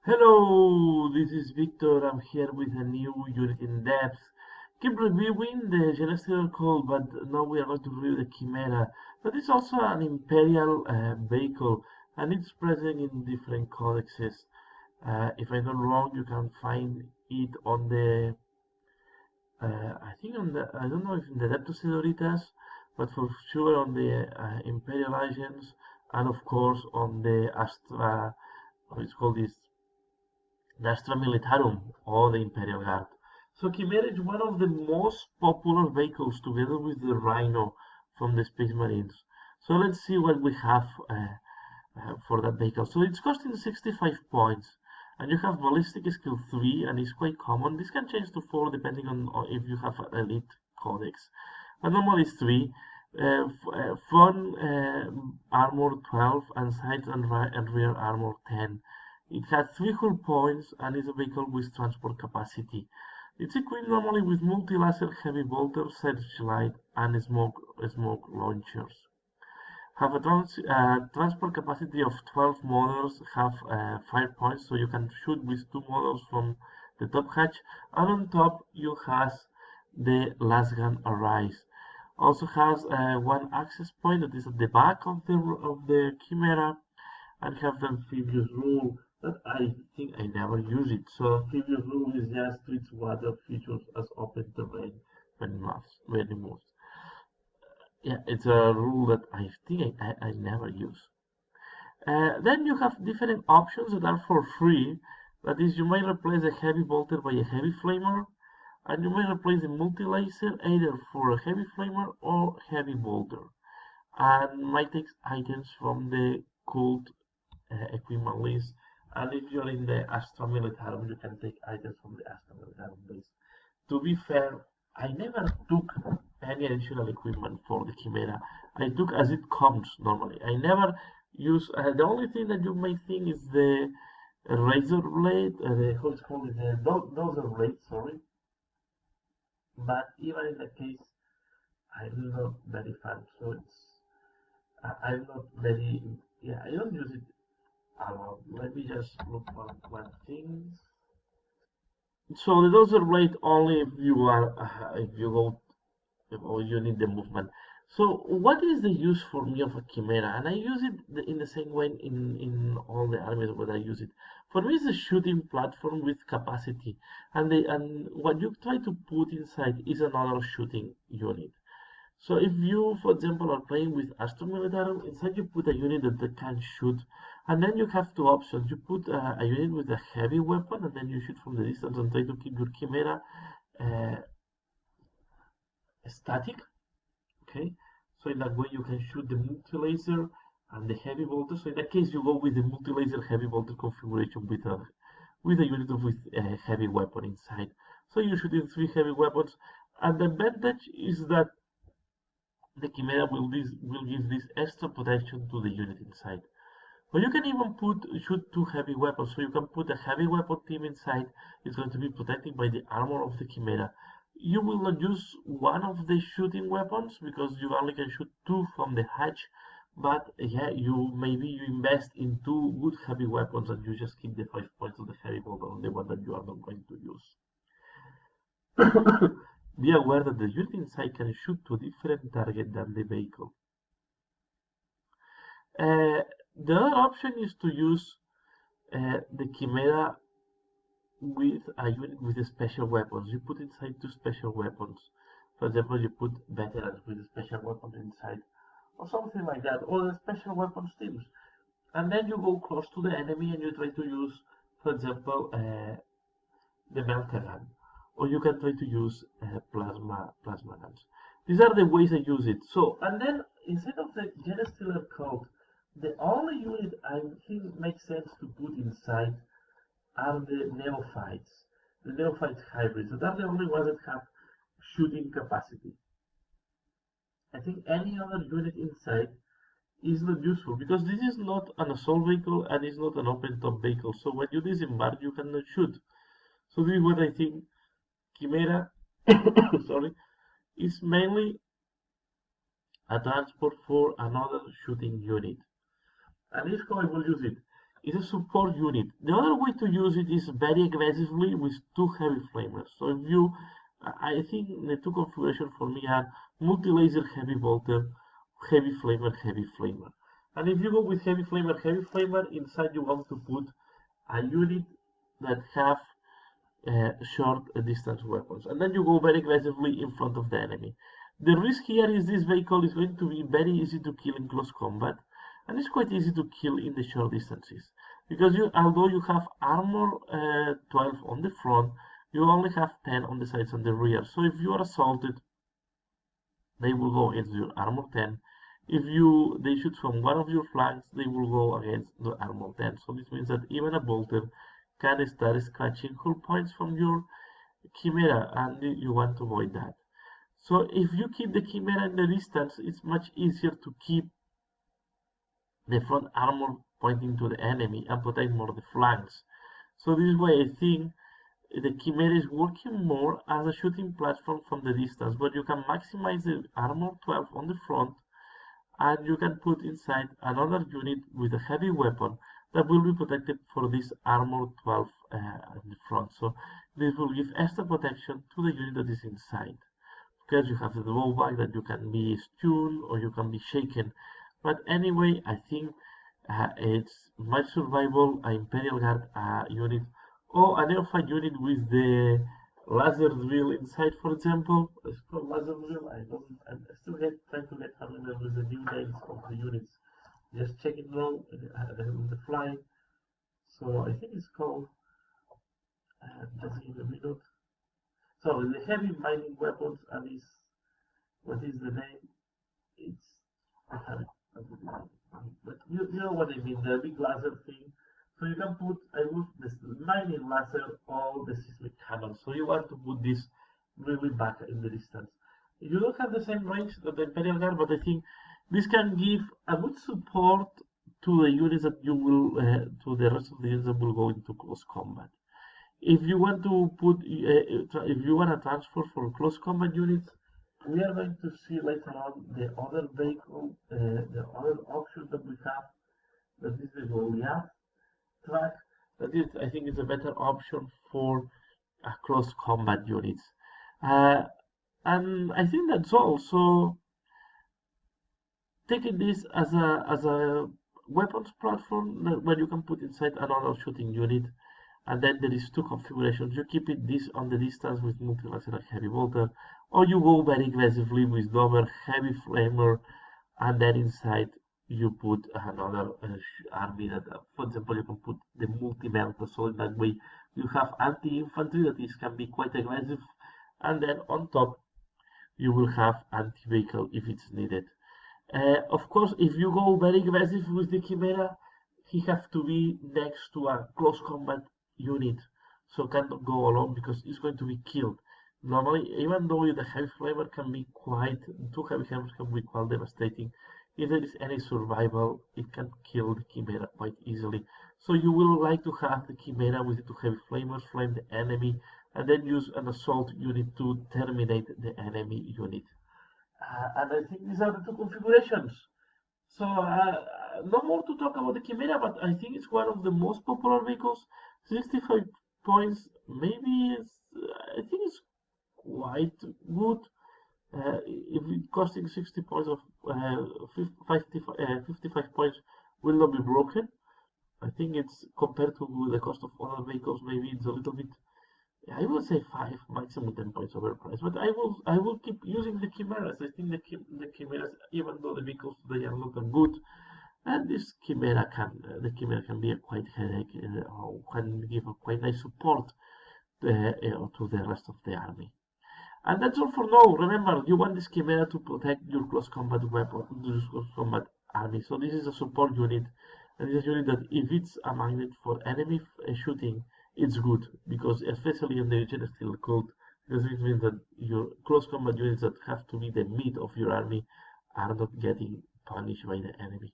Hello, this is Victor. I'm here with a new unit in depth. Keep reviewing the Celestial Code, but now we are going to review the Chimera. That is also an Imperial vehicle, and it's present in different codexes. If I'm not wrong, you can find it on the, I think on the, I don't know if in the Adeptus Sedoritas, but for sure on the Imperial Agents, and of course on the Astra, how it's called this the Astra Militarum or the Imperial Guard. So Chimera is one of the most popular vehicles together with the Rhino from the Space Marines. So let's see what we have for that vehicle. So it's costing 65 points and you have ballistic skill 3 and it's quite common. This can change to 4 depending on if you have an elite codex. But normally it's 3. Front armor 12 and sides and rear armor 10. It has 3 hull points and is a vehicle with transport capacity. It's equipped normally with multi-laser heavy bolter, searchlight, and smoke launchers. Have a transport capacity of 12 models, have 5 points, so you can shoot with 2 models from the top hatch, and on top you has the last gun arise. Also has one access point that is at the back of the Chimera, and have the amphibious rule that I think I never use it. So amphibious rule is just treats water features as open terrain when it moves. Yeah, it's a rule that I think I never use. Then you have different options that are for free. That is, you may replace a heavy bolter by a heavy flamer, and you may replace a multi-laser either for a heavy flamer or heavy bolter. And might take items from the cult equipment list. And if you're in the Astra Militarum, you can take items from the Astra Militarum list. To be fair, I never took any additional equipment for the Chimera. I took as it comes normally. I never use. The only thing that you may think is the razor blade, the how it's called, the dozer blade. Sorry, but even in that case, I'm not very fan. So I'm not very. Yeah, I don't use it a lot. Let me just look for one thing. So the dozer blade only if you are if you go or you need the movement. So what is the use for me of a Chimera? And I use it in the same way in all the armies where I use it. For me, it's a shooting platform with capacity, and what you try to put inside is another shooting unit. So if you, for example, are playing with Astra Militarum, inside you put a unit that can shoot, and then you have two options. You put a unit with a heavy weapon, and then you shoot from the distance and try to keep your Chimera uh, static. Okay, so in that way you can shoot the multi-laser and the heavy bolter. So in that case, you go with the multi-laser heavy bolter configuration with a unit with a heavy weapon inside. So you're shooting 3 heavy weapons, and the advantage is that the Chimera will give this extra protection to the unit inside. But you can even shoot 2 heavy weapons, so you can put a heavy weapon team inside. It's going to be protected by the armor of the Chimera. You will not use one of the shooting weapons because you only can shoot 2 from the hatch. But yeah, maybe you invest in 2 good heavy weapons and you just keep the 5 points of the heavy bolt on the one that you are not going to use. Be aware that the unit inside can shoot to a different target than the vehicle. The other option is to use the Chimera with a unit with special weapons. You put inside 2 special weapons. For example, you put veterans with special weapons inside, or something like that, or the special weapons teams. And then you go close to the enemy and you try to use, for example, the melter gun, or you can try to use plasma guns. These are the ways I use it. So, and then instead of the Genestealer code, the only unit I think makes sense to put inside are the neophytes, the neophyte hybrids. That are the only ones that have shooting capacity. I think any other unit inside is not useful because this is not an assault vehicle and it's not an open top vehicle. So when you disembark, you cannot shoot. So this is what I think Chimera, sorry, is mainly a transport for another shooting unit. And this is how I will use it. is a support unit. The other way to use it is very aggressively with two heavy flamers. So if you, I think the two configurations for me are multi-laser heavy bolter, heavy flamer. And if you go with heavy flamer, inside you want to put a unit that have short distance weapons. And then you go very aggressively in front of the enemy. The risk here is this vehicle is going to be very easy to kill in close combat, and it's quite easy to kill in the short distances. Because although you have armor 12 on the front, you only have 10 on the sides and the rear. So if you are assaulted, they will go against your armor 10. If they shoot from one of your flanks, they will go against the armor 10. So this means that even a bolter can start scratching hull points from your Chimera, and you want to avoid that. So if you keep the Chimera in the distance, it's much easier to keep the front armor pointing to the enemy and protect more the flanks. So this is why I think the Chimera is working more as a shooting platform from the distance, but you can maximize the armor 12 on the front, and you can put inside another unit with a heavy weapon that will be protected for this armor 12 in the front. So this will give extra protection to the unit that is inside. Because you have the blowback that you can be stunned or you can be shaken. But anyway, I think it's much survival, an Imperial Guard unit, or an airfight unit with the laser drill inside, for example. It's called laser drill. I'm still trying to get familiar with the new names of the units. Just check it now on the fly. So I think it's called, just give a minute. So the heavy mining weapons, and is, what is the name? It's, I have it, but you know what I mean, the big laser thing. So you can put, I would, this mining laser or the seismic cannon. So you want to put this really back in the distance. You don't have the same range that the Imperial Guard, but I think this can give a good support to the units that you will, to the rest of the units that will go into close combat. If you want to put, if you want to transfer for close combat units, we are going to see later on the other vehicle, the other option that we have, that is the Goliath track. That is, I think, is a better option for close combat units. And I think that's all. So taking this as a weapons platform where you can put inside another shooting unit, and then there is two configurations. You keep it this on the distance with multi-laser heavy bolter, or you go very aggressively with double heavy flamer, and then inside you put another army that, for example, you can put the multi-melter. So in that way you have anti-infantry that can be quite aggressive, and then on top you will have anti-vehicle if it's needed. Of course, if you go very aggressive with the Chimera, he has to be next to a close combat unit, so cannot go alone because it's going to be killed. Normally, even though the heavy flamer can be quite, two heavy flamers can be quite devastating, if there is any survival, it can kill the Chimera quite easily. So you will like to have the Chimera with the two heavy flamers, flame the enemy, and then use an assault unit to terminate the enemy unit. And I think these are the two configurations. So no more to talk about the Chimera, but I think it's one of the most popular vehicles. 65 points, maybe I think it's quite good. If it costing 60 points of 55 points will not be broken. I think it's compared to the cost of other vehicles, maybe it's a little bit, I would say 5, maximum 10 points overpriced. But I will keep using the Chimeras. I think the Chimeras, even though the vehicles they are not that good, and this Chimera the Chimera can be a quite headache, or can give a quite nice support to the rest of the army. And that's all for now. Remember, you want this Chimera to protect your close combat weapon, your close combat army. So this is a support unit, and this is a unit that if it's a magnet for enemy shooting, it's good, because especially in the Celestial Cult, because it means that your close combat units that have to be the meat of your army are not getting punished by the enemy.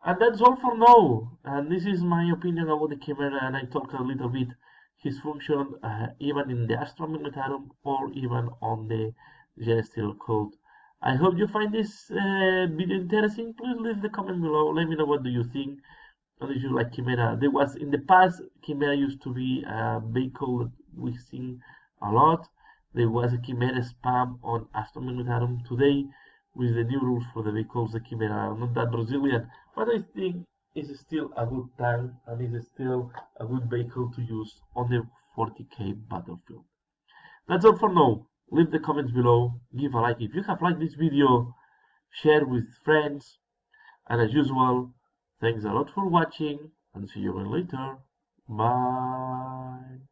And that's all for now. And this is my opinion about the Chimera, and I talk a little bit his function even in the Astra Militarum or even on the Celestial Cult. I hope you find this video interesting. Please leave the comment below. Let me know what do you think. not issue like Chimera. There was in the past, Chimera used to be a vehicle that we see a lot. There was a Chimera spam on Aston Militarum today with the new rules for the vehicles. The Chimera are not that resilient, but I think it's still a good tank and it's still a good vehicle to use on the 40k battlefield. That's all for now. Leave the comments below, give a like if you have liked this video, share with friends, and as usual, thanks a lot for watching and see you again later. Bye.